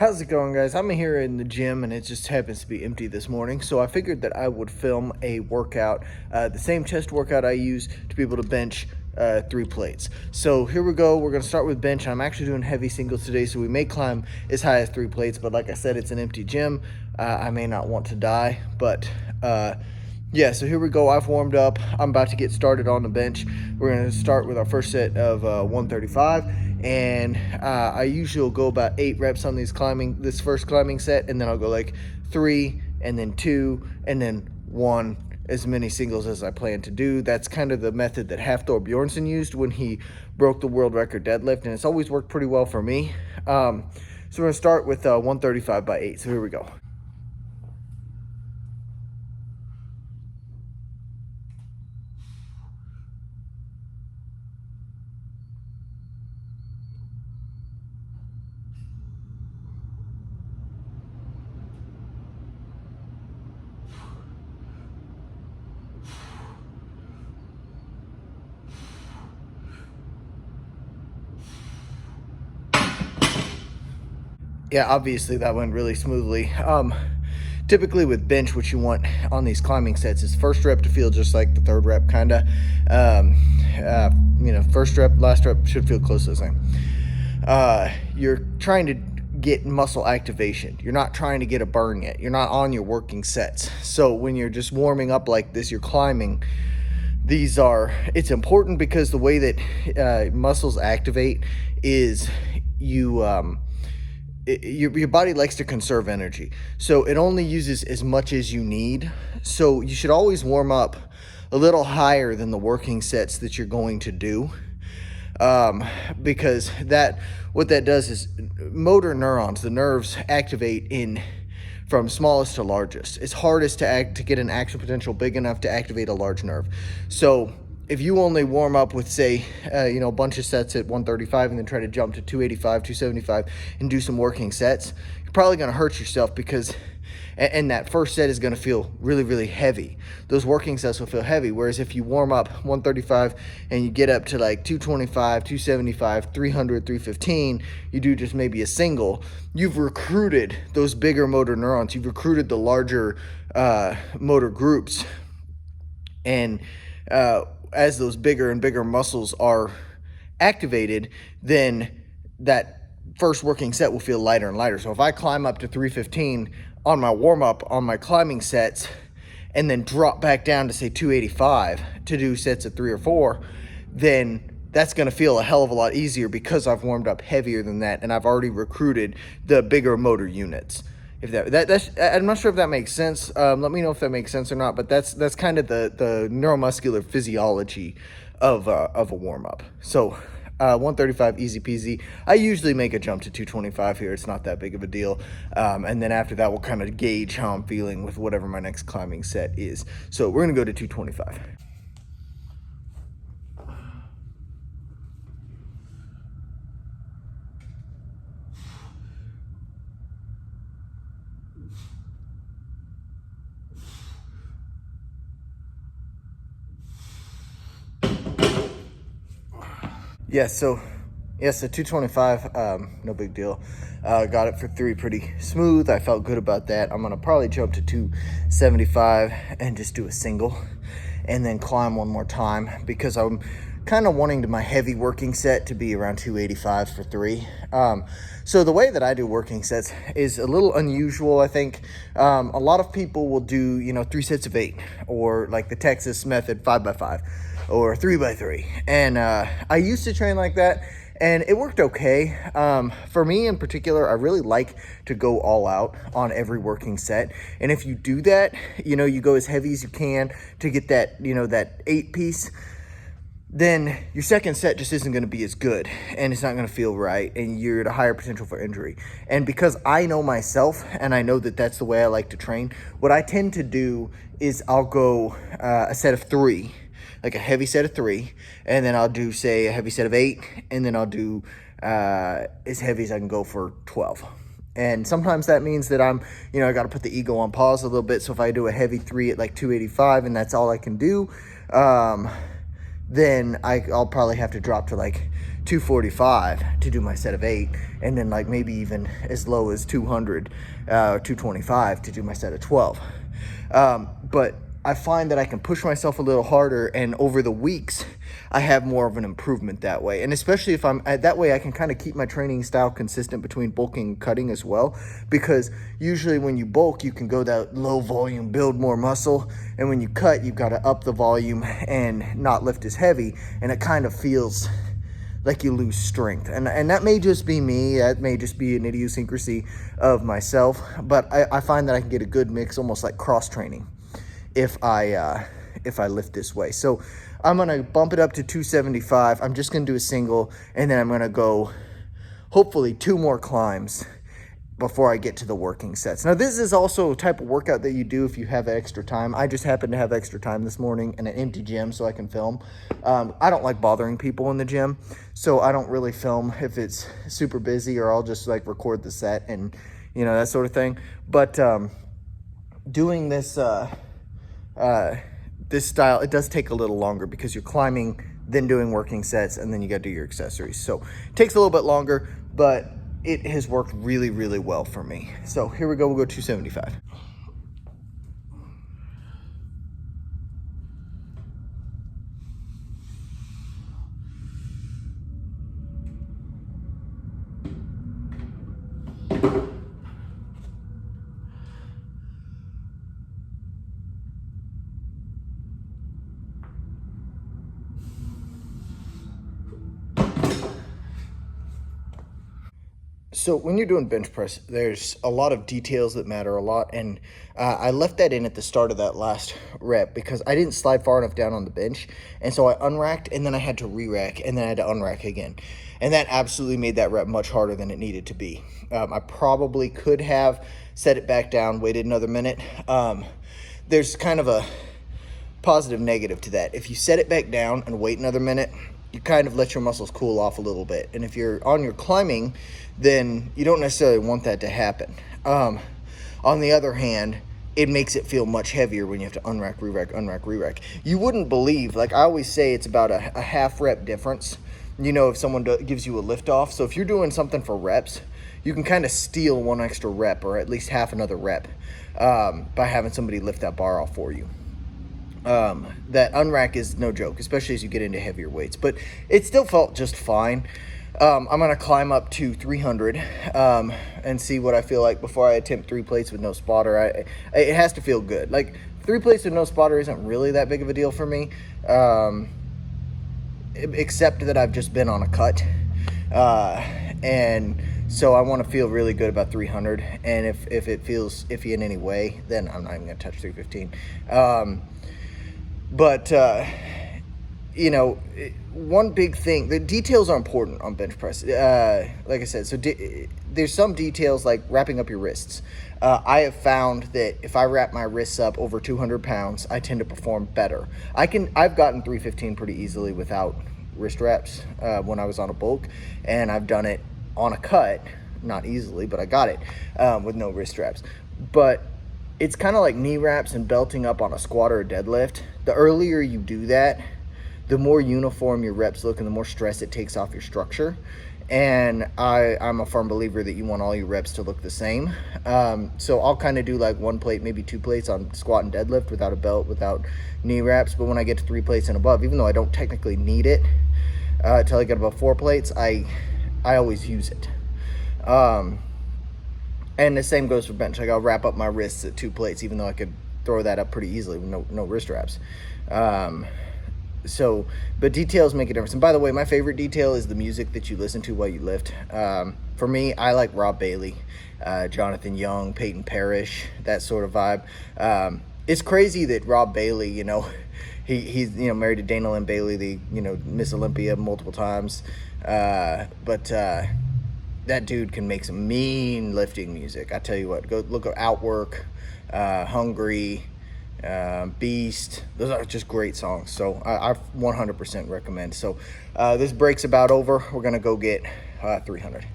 How's it going, guys? I'm here in the gym and it just happens to be empty this morning, so I figured that I would film a workout, the same chest workout I use to be able to bench 3 plates. So here we go. We're going to start with bench. I'm actually doing heavy singles today, so we may climb as high as 3 plates, but like I said, it's an empty gym. I may not want to die, but yeah, so here we go. I've warmed up. I'm about to get started on the bench. We're going to start with our first set of 135, and I usually will go about 8 reps on this first climbing set, and then I'll go like 3, and then 2, and then 1, as many singles as I plan to do. That's kind of the method that Hafthor Bjornsson used when he broke the world record deadlift, and it's always worked pretty well for me. So we're going to start with 135 by 8. So here we go. Yeah, obviously that went really smoothly. Typically with bench, what you want on these climbing sets is first rep to feel just like the third rep, kind of. First rep, last rep should feel close to the same. You're trying to get muscle activation. You're not trying to get a burn yet. You're not on your working sets. So when you're just warming up like this, you're climbing. It's important because the way that muscles activate is your body likes to conserve energy, so it only uses as much as you need. So you should always warm up a little higher than the working sets that you're going to do, because what that does is motor neurons, the nerves, activate from smallest to largest. It's hardest to get an action potential big enough to activate a large nerve. So if you only warm up with, say, a bunch of sets at 135 and then try to jump to 285, 275 and do some working sets, you're probably going to hurt yourself and that first set is going to feel really, really heavy. Those working sets will feel heavy. Whereas if you warm up 135 and you get up to like 225, 275, 300, 315, you do just maybe a single, you've recruited those bigger motor neurons. You've recruited the larger motor groups. And as those bigger and bigger muscles are activated, then that first working set will feel lighter and lighter. So if I climb up to 315 on my warm-up on my climbing sets and then drop back down to, say, 285 to do sets of 3 or 4, then that's going to feel a hell of a lot easier because I've warmed up heavier than that and I've already recruited the bigger motor units. If that's I'm not sure if that makes sense. Let me know if that makes sense or not. But that's kind of the neuromuscular physiology of a warm up. So 135, easy peasy. I usually make a jump to 225 here. It's not that big of a deal. And then after that, we'll kind of gauge how I'm feeling with whatever my next climbing set is. So we're gonna go to 225. So 225, no big deal. Got it for 3 pretty smooth. I felt good about that. I'm gonna probably jump to 275 and just do a single and then climb one more time because I'm kind of wanting my heavy working set to be around 285 for 3. So the way that I do working sets is a little unusual, I think. A lot of people will do, 3 sets of 8, or like the Texas method, 5x5, or 3x3. And I used to train like that, and it worked okay. For me in particular, I really like to go all out on every working set. And if you do that, you go as heavy as you can to get that, that 8 piece, then your second set just isn't going to be as good, and it's not going to feel right, and you're at a higher potential for injury. And because I know myself, and I know that that's the way I like to train, what I tend to do is I'll go a set of 3, like a heavy set of 3, and then I'll do, say, a heavy set of 8, and then I'll do as heavy as I can go for 12. And sometimes that means that I got to put the ego on pause a little bit. So if I do a heavy 3 at like 285 and that's all I can do, then I'll probably have to drop to like 245 to do my set of 8, and then like maybe even as low as 200 225 to do my set of 12. But I find that I can push myself a little harder, and over the weeks I have more of an improvement that way. And especially if I'm that way, I can kind of keep my training style consistent between bulking and cutting as well, because usually when you bulk, you can go that low volume, build more muscle, and when you cut, you've got to up the volume and not lift as heavy, and it kind of feels like you lose strength. And that may just be me, that may just be an idiosyncrasy of myself, but I find that I can get a good mix, almost like cross training, if I lift this way. So I'm gonna bump it up to 275. I'm just gonna do a single, and then I'm gonna go hopefully 2 more climbs before I get to the working sets. Now, this is also a type of workout that you do if you have extra time. I just happen to have extra time this morning and an empty gym so I can film. I don't like bothering people in the gym, so I don't really film if it's super busy, or I'll just like record the set and, you know, that sort of thing. But doing this this style, it does take a little longer because you're climbing, then doing working sets, and then you got to do your accessories. So it takes a little bit longer, but it has worked really, really well for me. So here we go, we'll go 275. So when you're doing bench press, there's a lot of details that matter a lot, and I left that in at the start of that last rep because I didn't slide far enough down on the bench, and so I unracked, and then I had to re-rack, and then I had to unrack again, and that absolutely made that rep much harder than it needed to be. I probably could have set it back down, waited another minute. There's kind of a positive negative to that. If you set it back down and wait another minute, you kind of let your muscles cool off a little bit. And if you're on your climbing, then you don't necessarily want that to happen. On the other hand, it makes it feel much heavier when you have to unrack, re-rack, unrack, re-rack. You wouldn't believe, like I always say, it's about a half rep difference, you know, if someone gives you a lift off. So if you're doing something for reps, you can kind of steal 1 extra rep, or at least half another rep, by having somebody lift that bar off for you. That unrack is no joke, especially as you get into heavier weights, but it still felt just fine. I'm gonna climb up to 300 and see what I feel like before I attempt 3 plates with no spotter. It has to feel good. Like 3 plates with no spotter isn't really that big of a deal for me, except that I've just been on a cut, and so I want to feel really good about 300. And if it feels iffy in any way, then I'm not even gonna touch 315. But you know, one big thing, the details are important on bench press. Like I said, so there's some details like wrapping up your wrists. I have found that if I wrap my wrists up over 200 pounds, I tend to perform better. I've gotten 315 pretty easily without wrist wraps when I was on a bulk, and I've done it on a cut, not easily, but I got it with no wrist wraps. But it's kind of like knee wraps and belting up on a squat or a deadlift. The earlier you do that, the more uniform your reps look and the more stress it takes off your structure. And I'm a firm believer that you want all your reps to look the same. So I'll kind of do like 1 plate, maybe 2 plates on squat and deadlift without a belt, without knee wraps. But when I get to 3 plates and above, even though I don't technically need it till I get above 4 plates, I always use it. And the same goes for bench. Like I'll wrap up my wrists at 2 plates, even though I could throw that up pretty easily with no wrist wraps. But details make a difference. And by the way, my favorite detail is the music that you listen to while you lift. For me, I like Rob Bailey, Jonathan Young, Peyton Parrish, that sort of vibe. It's crazy that Rob Bailey, you know, he's married to Dana Lynn Bailey, the Miss Olympia multiple times, but that dude can make some mean lifting music. I tell you what, go look at Outwork, Hungry, Beast. Those are just great songs. So I 100% recommend. So this break's about over. We're gonna go get 300.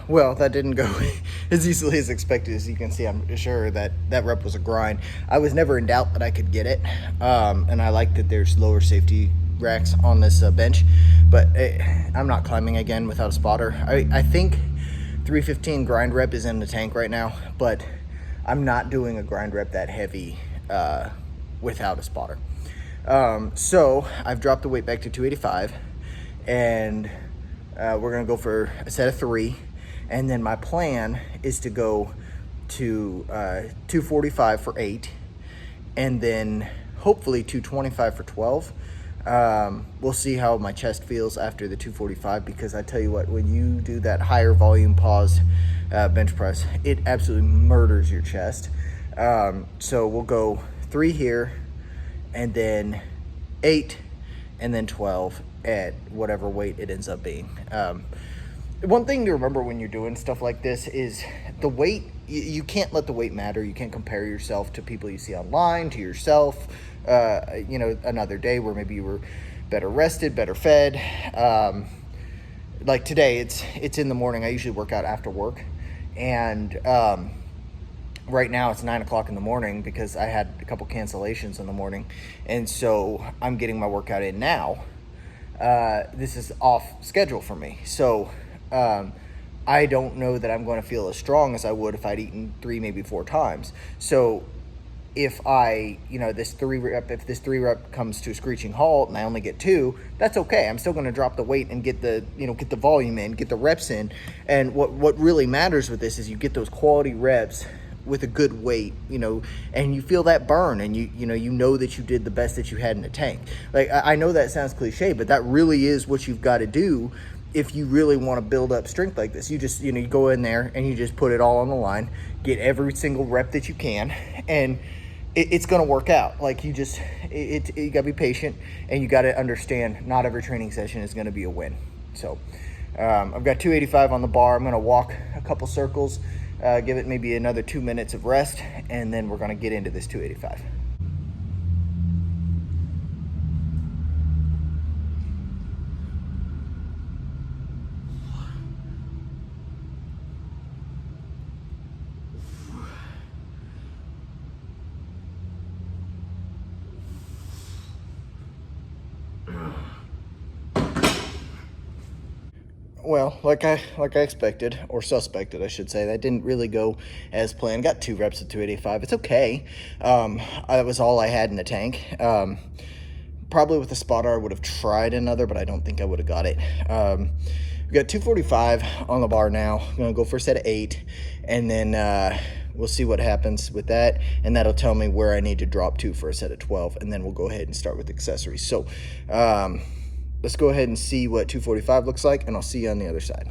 Well, that didn't go as easily as expected. As you can see, I'm sure that that rep was a grind. I was never in doubt that I could get it, and I like that there's lower safety racks on this bench, but I'm not climbing again without a spotter. I think 315 grind rep is in the tank right now, but I'm not doing a grind rep that heavy without a spotter. So I've dropped the weight back to 285, and we're gonna go for a set of 3, and then my plan is to go to 245 for 8, and then hopefully 225 for 12. We'll see how my chest feels after the 245, because I tell you what, when you do that higher volume pause bench press, it absolutely murders your chest. So we'll go 3 here, and then 8, and then 12 at whatever weight it ends up being. One thing to remember when you're doing stuff like this is the weight. You can't let the weight matter. You can't compare yourself to people you see online, to yourself. Another day where maybe you were better rested, better fed. Like today, it's in the morning. I usually work out after work, and right now it's 9 o'clock in the morning because I had a couple cancellations in the morning, and so I'm getting my workout in now. This is off schedule for me, so I don't know that I'm going to feel as strong as I would if I'd eaten 3, maybe 4 times. So if this 3 rep comes to a screeching halt and I only get 2, that's okay. I'm still going to drop the weight and get the volume in, get the reps in. And what really matters with this is you get those quality reps with a good weight, and you feel that burn, and you know that you did the best that you had in the tank. Like, I know that sounds cliche, but that really is what you've got to do if you really want to build up strength like this. You just, you go in there and you just put it all on the line, get every single rep that you can, and it's going to work out. Like, you got to be patient, and you got to understand not every training session is going to be a win. So I've got 285 on the bar. I'm going to walk a couple circles, give it maybe another 2 minutes of rest, and then we're going to get into this 285. Well, like I expected, or suspected, I should say, that didn't really go as planned. Got 2 reps at 285. It's okay. That was all I had in the tank. Probably with the spotter, I would have tried another, but I don't think I would have got it. We got 245 on the bar now. I'm gonna go for a set of 8, and then we'll see what happens with that, and that'll tell me where I need to drop to for a set of 12, and then we'll go ahead and start with accessories. So let's go ahead and see what 245 looks like, and I'll see you on the other side.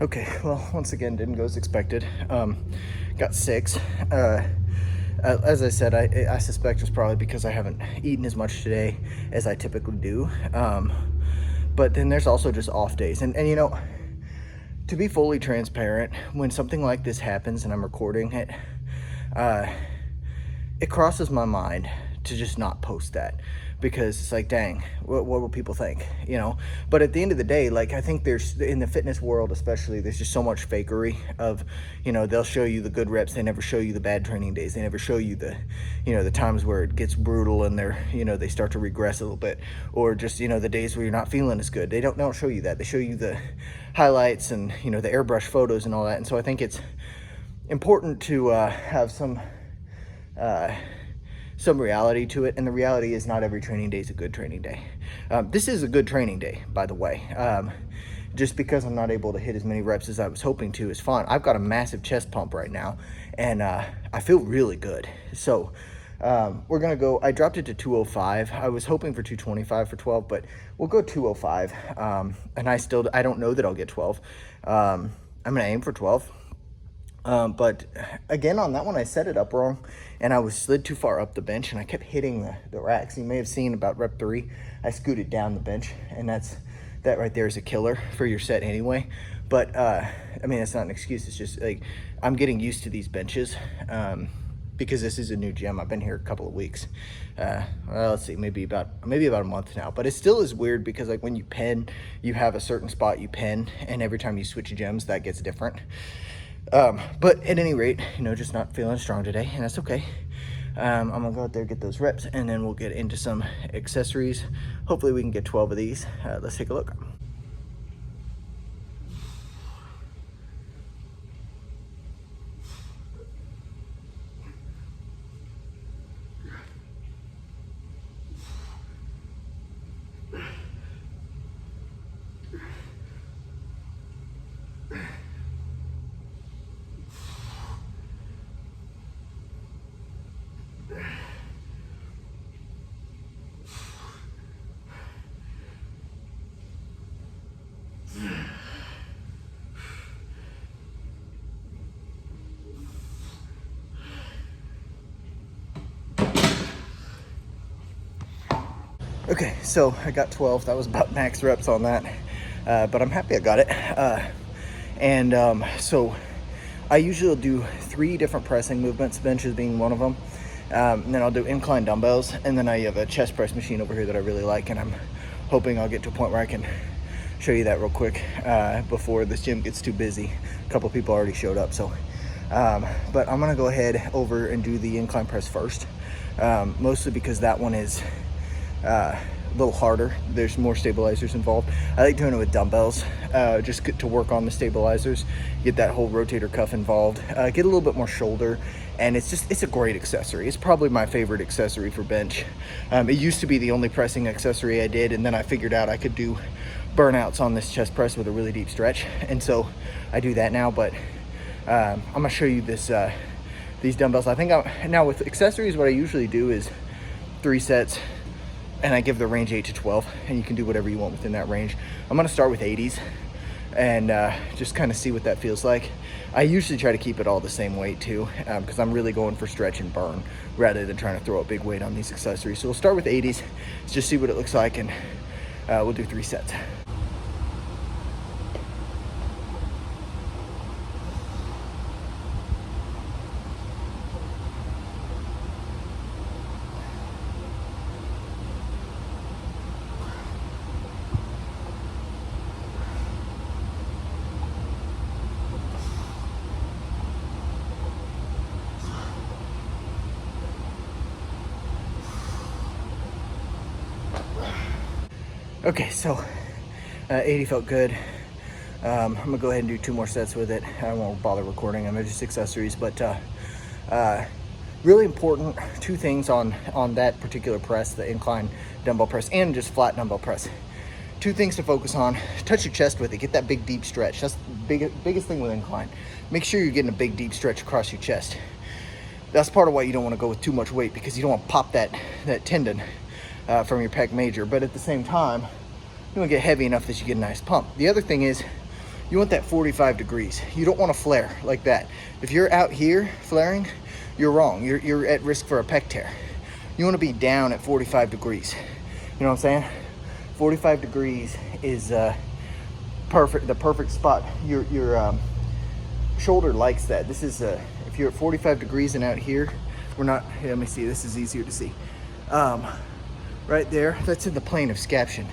Okay, well, once again, didn't go as expected. Got 6. As I said, I suspect it's probably because I haven't eaten as much today as I typically do. But then there's also just off days. And to be fully transparent, when something like this happens and I'm recording it, it crosses my mind to just not post that, because it's like, dang, what will people think, But at the end of the day, like, I think there's, in the fitness world especially, there's just so much fakery of, they'll show you the good reps, they never show you the bad training days, they never show you the, the times where it gets brutal and they're, they start to regress a little bit, or just, the days where you're not feeling as good. They don't show you that. They show you the highlights and, the airbrush photos and all that. And so I think it's important to have some reality to it, and the reality is not every training day is a good training day. This is a good training day, by the way. Just because I'm not able to hit as many reps as I was hoping to is fine. I've got a massive chest pump right now, and I feel really good. So we're gonna go. I dropped it to 205. I was hoping for 225 for 12, but we'll go 205. And I don't know that I'll get 12. I'm gonna aim for 12. But again, on that one, I set it up wrong, and I was slid too far up the bench, and I kept hitting the racks. You may have seen about rep 3, I scooted down the bench, and that right there is a killer for your set anyway. But I mean, that's not an excuse. It's just like I'm getting used to these benches. Because this is a new gym. I've been here a couple of weeks. Well, let's see, maybe about a month now. But it still is weird because like when you pen, you have a certain spot you pen, and every time you switch gyms, that gets different. But at any rate, you know, just not feeling strong today, and that's okay. I'm gonna go out there, get those reps, and then we'll get into some accessories. Hopefully we can get 12 of these. Let's take a look. Okay, so I got 12. That was about max reps on that, but I'm happy I got it. So I usually do 3 different pressing movements, benches being one of them. And then I'll do incline dumbbells, and then I have a chest press machine over here that I really like, and I'm hoping I'll get to a point where I can show you that real quick before this gym gets too busy. A couple people already showed up, so but I'm gonna go ahead over and do the incline press first, mostly because that one is a little harder. There's more stabilizers involved. I like doing it with dumbbells, just to work on the stabilizers, get that whole rotator cuff involved, get a little bit more shoulder, and it's a great accessory. It's probably my favorite accessory for bench. It used to be the only pressing accessory I did, and then I figured out I could do burnouts on this chest press with a really deep stretch, and so I do that now. But I'm gonna show you these dumbbells. I think now with accessories, what I usually do is 3 sets, and I give the range 8 to 12, and you can do whatever you want within that range. I'm gonna start with 80s and just kind of see what that feels like. I usually try to keep it all the same weight too, because I'm really going for stretch and burn rather than trying to throw a big weight on these accessories. So we'll start with 80s, let's just see what it looks like, and we'll do 3 sets. Okay, so 80 felt good. I'm gonna go ahead and do 2 more sets with it. I won't bother recording them, they're just accessories, but really important 2 things on that particular press, the incline dumbbell press and just flat dumbbell press. 2 things to focus on: touch your chest with it, get that big deep stretch. That's the biggest thing with incline. Make sure you're getting a big deep stretch across your chest. That's part of why you don't want to go with too much weight, because you don't want to pop that tendon from your pec major, but at the same time, you want to get heavy enough that you get a nice pump. The other thing is, you want that 45 degrees. You don't want to flare like that. If you're out here flaring, you're wrong. You're at risk for a pec tear. You want to be down at 45 degrees. You know what I'm saying? 45 degrees is perfect. The perfect spot. Your shoulder likes that. This is if you're at 45 degrees and out here, we're not. Here, let me see. This is easier to see. Right there, that's in the plane of scaption.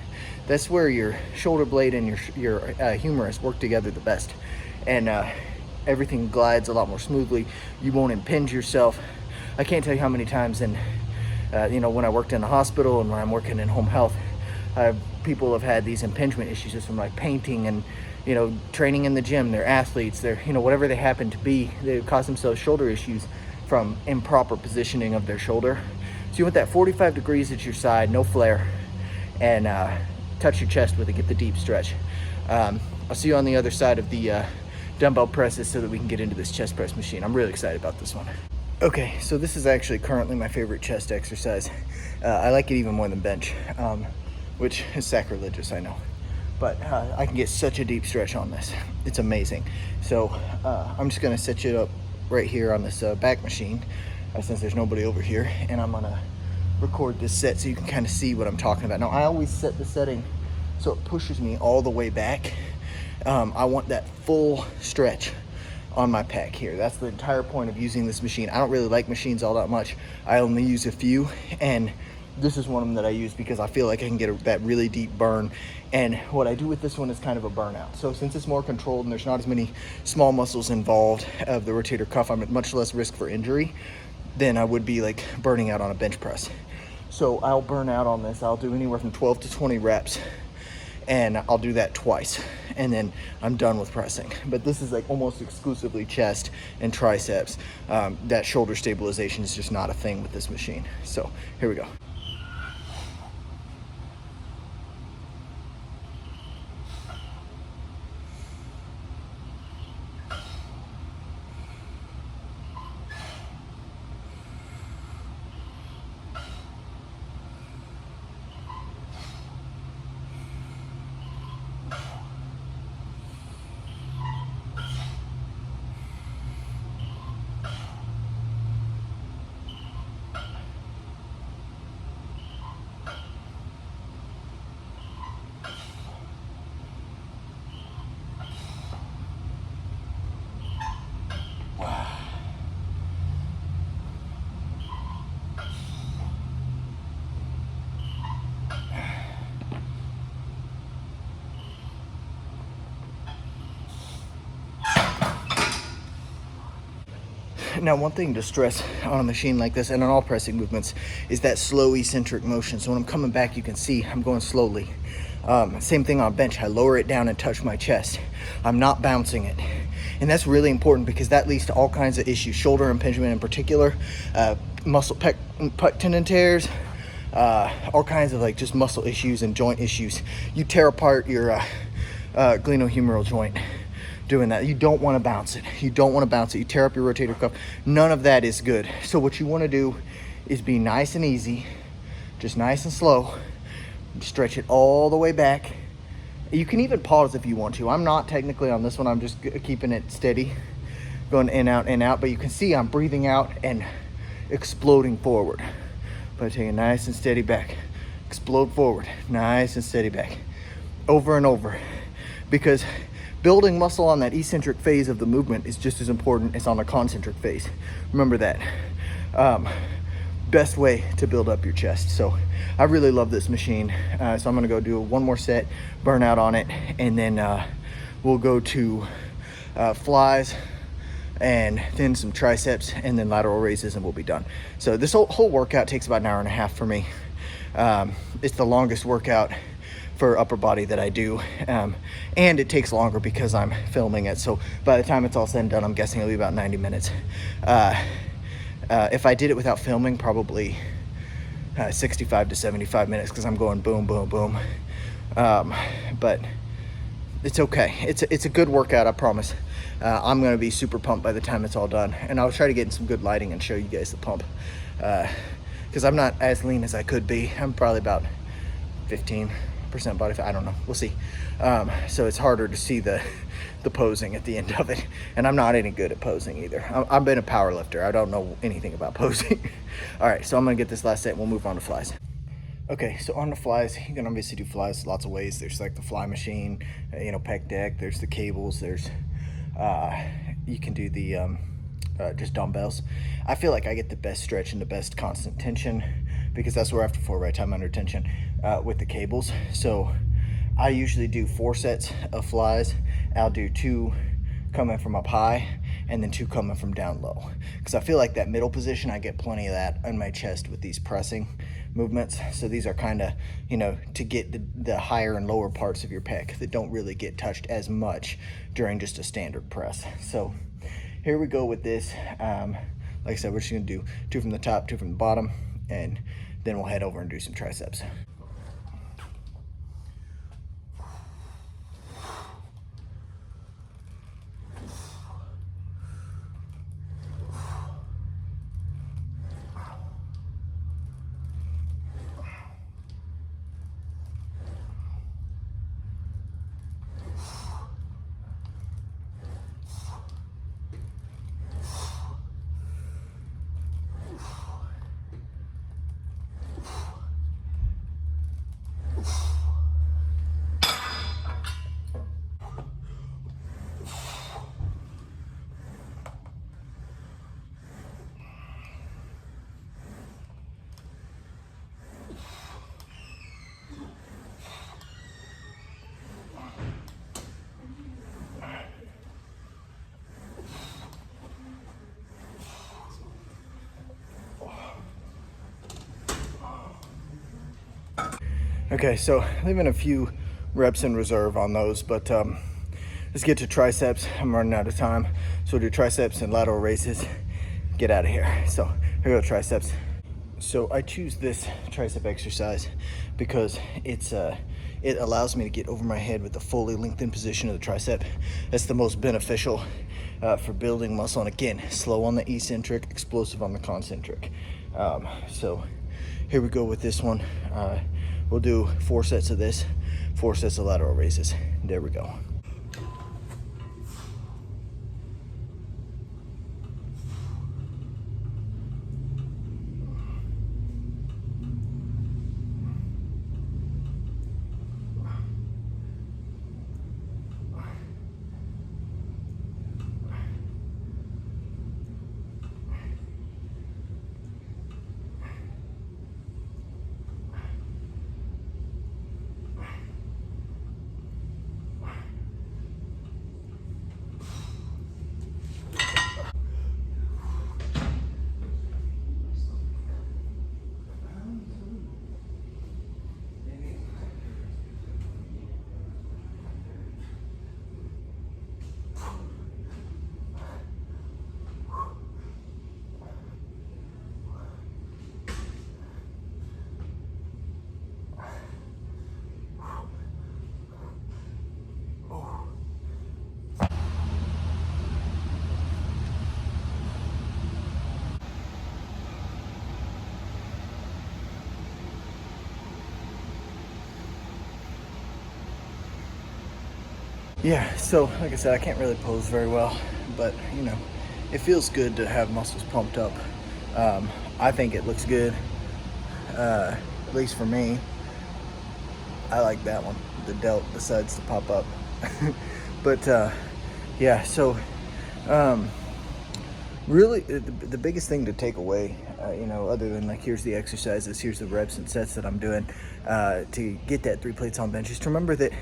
That's where your shoulder blade and your humerus work together the best, and everything glides a lot more smoothly. You won't impinge yourself. I can't tell you how many times when I worked in the hospital and when I'm working in home health, people have had these impingement issues just from like painting and training in the gym. They're athletes, they're whatever they happen to be, they cause themselves shoulder issues from improper positioning of their shoulder. So you want that 45 degrees at your side, no flare, and touch your chest with it, get the deep stretch. I'll see you on the other side of the dumbbell presses so that we can get into this chest press machine. I'm really excited about this one. Okay, so this is actually currently my favorite chest exercise. I like it even more than bench, which is sacrilegious, I know. but I can get such a deep stretch on this. It's amazing. So I'm just gonna set it up right here on this back machine since there's nobody over here, and I'm gonna record this set so you can kind of see what I'm talking about. Now I always set the setting so it pushes me all the way back. I want that full stretch on my pec here. That's the entire point of using this machine. I don't really like machines all that much. I only use a few, and this is one of them that I use because I feel like I can get that really deep burn. And what I do with this one is kind of a burnout. So since it's more controlled and there's not as many small muscles involved of the rotator cuff, I'm at much less risk for injury than I would be like burning out on a bench press. So I'll burn out on this. I'll do anywhere from 12 to 20 reps, and I'll do that twice, and then I'm done with pressing. But this is like almost exclusively chest and triceps. That shoulder stabilization is just not a thing with this machine. So here we go. Now, one thing to stress on a machine like this and on all pressing movements is that slow eccentric motion. So when I'm coming back, you can see I'm going slowly. Same thing on bench. I lower it down and touch my chest. I'm not bouncing it. And that's really important because that leads to all kinds of issues, shoulder impingement in particular, muscle pec tendon tears, all kinds of like just muscle issues and joint issues. You tear apart your glenohumeral joint doing that. You don't want to bounce it. You don't want to bounce it. You tear up your rotator cuff. None of that is good. So what you want to do is be nice and easy, just nice and slow. Stretch it all the way back. You can even pause if you want to. I'm not technically on this one. I'm just keeping it steady, going in, out. But you can see I'm breathing out and exploding forward. But take it nice and steady back. Explode forward, nice and steady back. Over and over. Because building muscle on that eccentric phase of the movement is just as important as on the concentric phase. Remember that. Best way to build up your chest. So I really love this machine. So I'm gonna go do one more set, burn out on it, and then we'll go to flies and then some triceps and then lateral raises, and we'll be done. So this whole workout takes about an hour and a half for me. It's the longest workout for upper body that I do, and it takes longer because I'm filming it. So by the time it's all said and done, I'm guessing it'll be about 90 minutes. If I did it without filming, probably 65 to 75 minutes because I'm going boom, boom, boom. But it's okay. It's a good workout, I promise. I'm gonna be super pumped by the time it's all done, and I'll try to get in some good lighting and show you guys the pump, because I'm not as lean as I could be. I'm probably about 15% body fat. I don't know. We'll see. So it's harder to see the posing at the end of it, and I'm not any good at posing either. I've been a power lifter. I don't know anything about posing. All right, so I'm gonna get this last set and we'll move on to flies. Okay, so on the flies, you can obviously do flies lots of ways. There's like the fly machine, pec deck. There's the cables. There's you can do the just dumbbells. I feel like I get the best stretch and the best constant tension because that's where I have to right time under tension with the cables. So I usually do 4 sets of flies. I'll do 2 coming from up high and then 2 coming from down low, because I feel like that middle position, I get plenty of that on my chest with these pressing movements. So these are kind of, to get the higher and lower parts of your pec that don't really get touched as much during just a standard press. So here we go with this. Like I said, we're just gonna do 2 from the top, 2 from the bottom, and then we'll head over and do some triceps. Okay, so leaving a few reps in reserve on those, but let's get to triceps. I'm running out of time. So we'll do triceps and lateral raises. Get out of here. So here we go, triceps. So I choose this tricep exercise because it allows me to get over my head with the fully lengthened position of the tricep. That's the most beneficial for building muscle. And again, slow on the eccentric, explosive on the concentric. So here we go with this one. We'll do 4 sets of this, 4 sets of lateral raises. There we go. Yeah, so like I said, I can't really pose very well, but you know, it feels good to have muscles pumped up. I think it looks good, at least for me. I like that one. The delt decides to pop up. But yeah, so really the biggest thing to take away, you know, other than like here's the exercises, here's the reps and sets that I'm doing to get that 3 plates on bench, is to remember that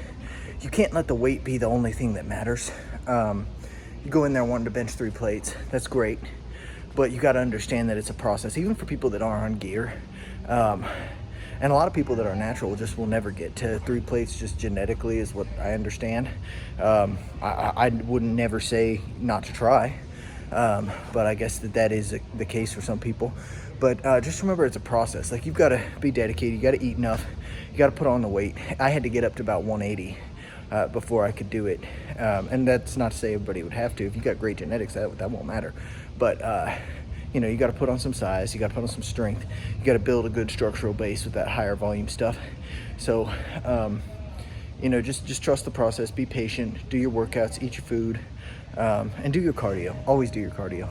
you can't let the weight be the only thing that matters. You go in there wanting to bench 3 plates, that's great, but you got to understand that it's a process, even for people that are on gear. And a lot of people that are natural just will never get to 3 plates just genetically, is what I understand. I would never say not to try, but I guess that is the case for some people. But just remember, it's a process. Like, you've got to be dedicated, you got to eat enough, you got to put on the weight. I had to get up to about 180 before I could do it. And that's not to say everybody would have to. If you got great genetics, that won't matter. But you know, you got to put on some size, you got to put on some strength, you got to build a good structural base with that higher volume stuff. So you know, just trust the process, be patient, do your workouts, eat your food, and do your cardio. Always do your cardio.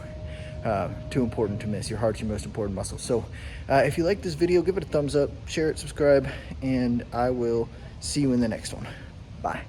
Too important to miss. Your heart's your most important muscle. So if you like this video, give it a thumbs up, share it, subscribe, and I will see you in the next one. Bye.